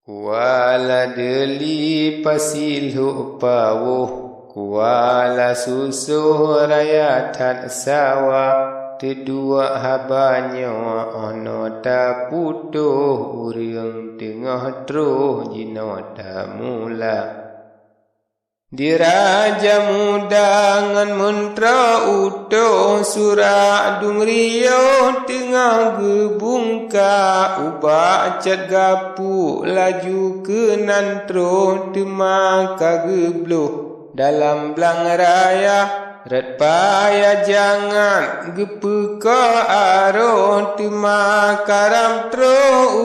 Kuala deli pasiluk pawuh, kuala susuh raya tat sawa, kedua habanya ono ta putuh, urang tengah truh jino ta mula. Diraja muda ngan mantra utuh, surak dung riyo tengah gebungka, ubak cat gapu laju ke nantro temaka gebluh dalam belang raya. Rat payah jangan gepeka aro temaka ramtro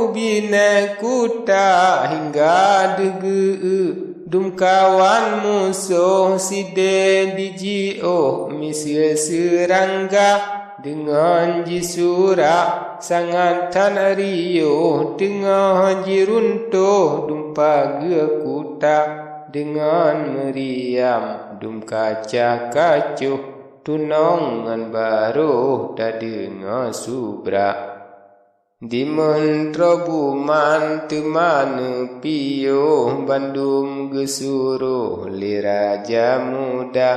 ubine kuta hingga dege dum kawan musuh side dijio misil serangga dengan jisura sangat tan rio tengah jiruntuh dum pagi kuta dengan meriam dum kaca kacuh tunongan baru tak dengar subra. Di mentro buman temanu piyo bandum gesuruh li raja muda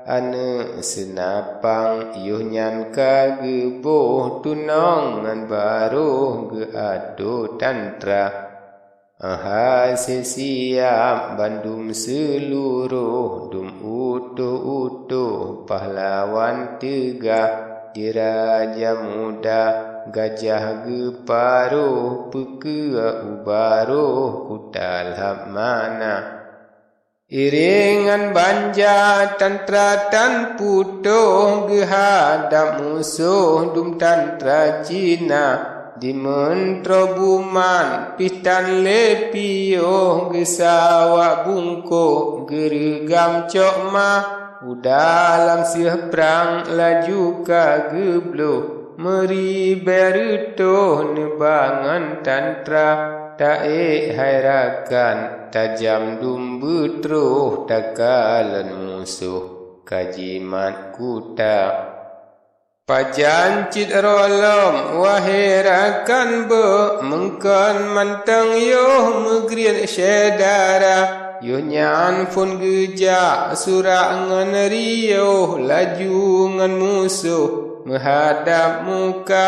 ane senapang yuh nyan kageboh tunongan baru ge ado tantra. Aha sesiap bandum seluruh dum utuh-utuh pahlawan tegah di raja muda gajah geparuh pekea ubaruh kutalhap mana. Iringan banja tantra tan putuh gehadap musuh dum tantra Cina. Di mentro buman pitan lepio gesawa bungko gerigam cokma udalam siah perang laju kageblo meri berutuh nebangan tantra tae hairakan tajam dum betruh takalan musuh kajimat kuta. Pajan cit rolom wahirakan be mengkan mantang yo megrian syedara yo nyan pun geja surak ngan rio laju ngan musuh menghadap muka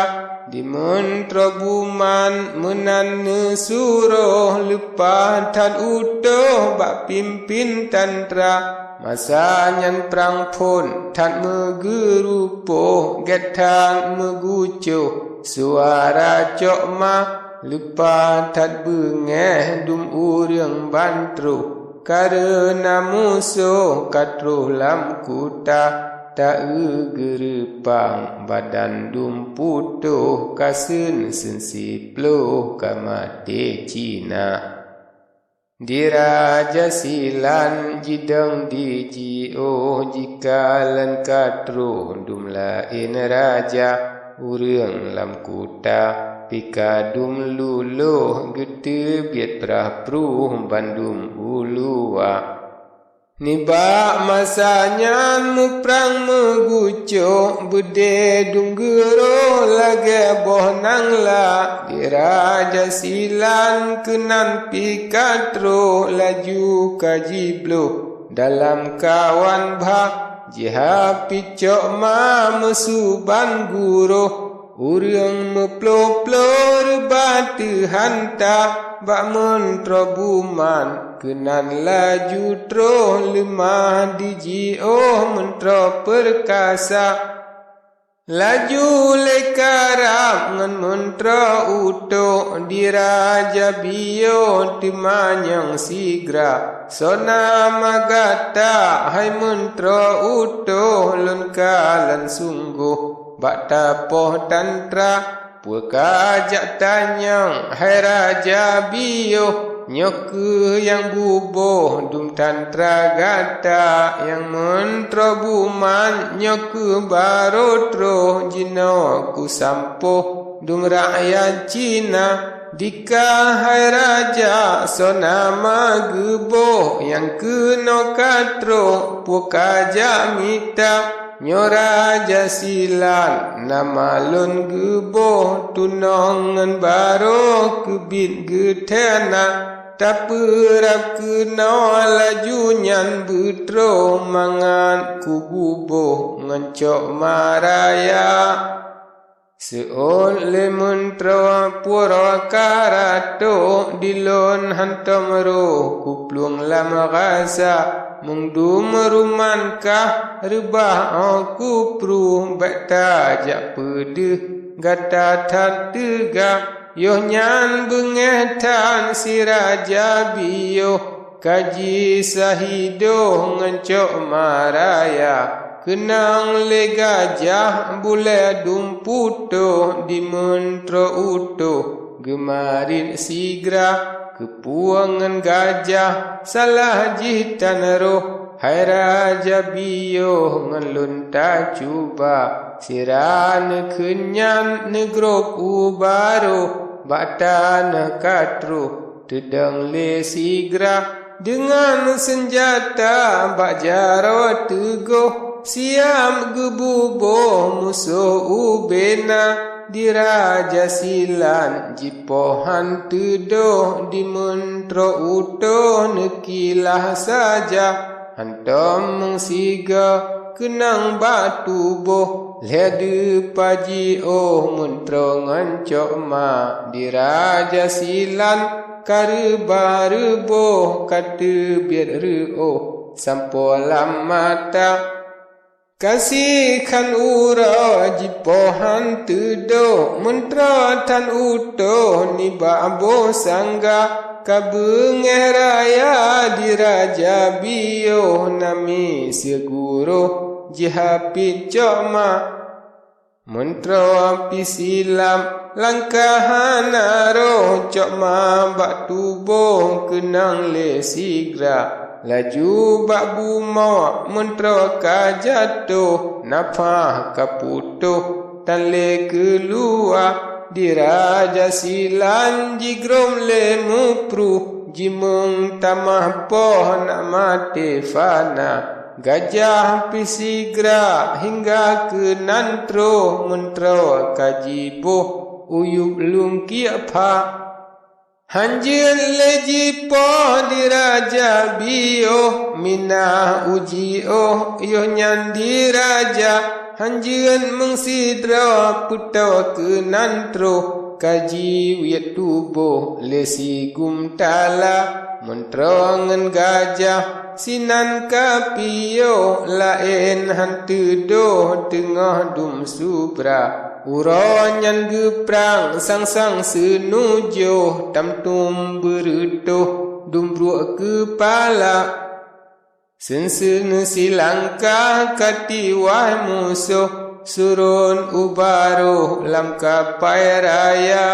di mentro buman menan suruh lepas tan utuh bak pimpin tantra. Masa nyan perang pun tak megerupo getang megucuh suara cokma lupa tak bengeh dum urang bantru karena musuh katruh lam kuta tak gerepang badan dum putuh kasen sensiploh kamate Cina. Di raja silan jidang di jio jikalan katruh dum lain raja urang lam kuta pika dum luluh gete biat perah pruh bandum ulua. Nibak masanya muprang megucuk bude dum gero lage boh nangla di raja silan kenan pikatro laju kajiblo dalam kawan bah jiha picok ma mesuban guruh urang meplo-plor batu hanta bak mentro buman kenan laju troh lemah dijio mentro perkasa laju lekarap ngan mentro utuh di raja bio timanyang sigra sona magata hai mentro utuh lengkalan sungguh bak tapoh tantra puakajak tanyang hai raja bio nyoke yang buboh dum tantra gata yang mentro buman nyoke barotro jino ku sampoh dum rakyat Cina dika hai raja sonama geboh yang keno katro pukaja mita nyoraja silan nama lun geboh tunongan baro kebit getena Taperap kena laju nyan betro mangan kububuh ngancok maraya. Seon le mentro pura karato dilon hantam roh kuplung lama rasa mengdum ruman kah rebah aku pru bakta jak pedih gata tan tegak yoh nyan bengetan si raja biyo kaji sahido ngancok maraya. Kenang le gajah bule dumputo di mentro uto gemarin sigra kepuangan gajah salah jitan roh hai raja biyo ngelun tak cuba siran kenyan negro ubaro batan katro tedang le sigra dengan senjata bajaro tegoh siam gebubo musuh ubena di raja silan jipohan tedoh di mentro uto nekilah saja hantam mengsiga kenang batu boh lede paji mentro ngancok ma di raja silan kareba-rebo kata biar reo sampolam mata. Kasihkan ura jipohan tedo mentra tan uto ni babo sangga kabengeh raya di raja biyo nami seguro jihapit coma mentra pisilam langkahan aro coma bak tubuh kenang le sigra. Laju bak bumawak mentera kajatuh napah kaputuh tan le keluar di raja silan jigrom le mupru jimeng tamah poh nak mati fana gajah pisigra hingga ke nantro mentera kajibuh uyup lungki apa. Hanjin leji po di raja biyo mina uji yo nyan di raja hanjin mengsidra putaw ke nantro kaji wiyat tubuh lesi gumtala mentrongan gajah sinan kapiyo lain hantu doh tengah dum subra. Uronyan geprang sang-sang senujo tamtum berutuh dumbruk kepala sen-sen silangkah katiwah musuh surun ubaro lam kapai raya.